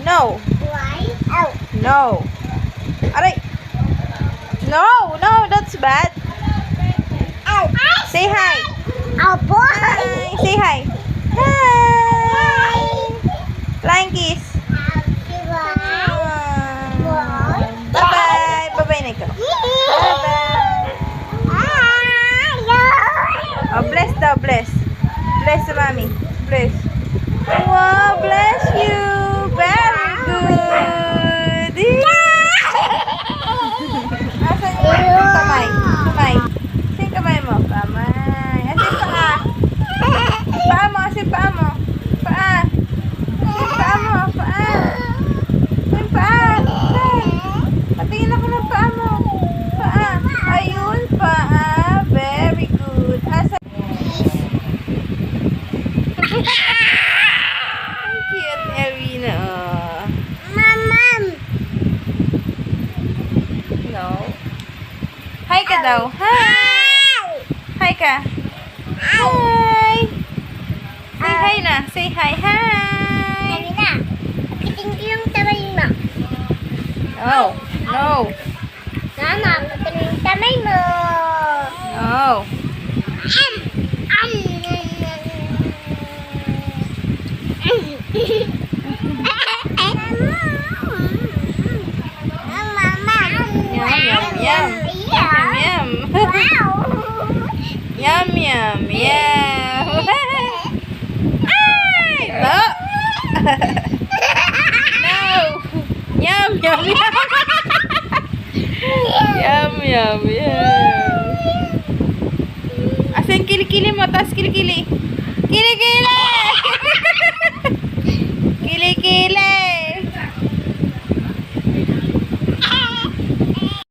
No. No. Aray. No, that's bad. Say hi. Hi. Say hi. Hi. Flying kiss. Bye-bye. Bye-bye na ikaw. Bye-bye. Oh, bless daw, bless. Bless sa mami. Bless. Wow, bless you. Very good. Asan yung kamay? Kamay. Asan yung kamay mo? Kamay. Asan yung paa? Paa mo, asan yung paa mo? Paa. Asan yung paa mo? Paa. Asan yung paa? Ay. Patingin ako ng paa mo. Paa. Ayun, paa. Very good. Asan? Ang cute ni Arina, oh. No. Hi ka daw. Hi. Hi ka. Hi. Say hi na. Say hi. Hi. Oh. No. Oh. Yum. Yum. Yum, yum, yum. Ay! No. No. Yum, yum, yum. Yum, yum, yum. Asan kilikili mo? Taas kilikili. Kilikili!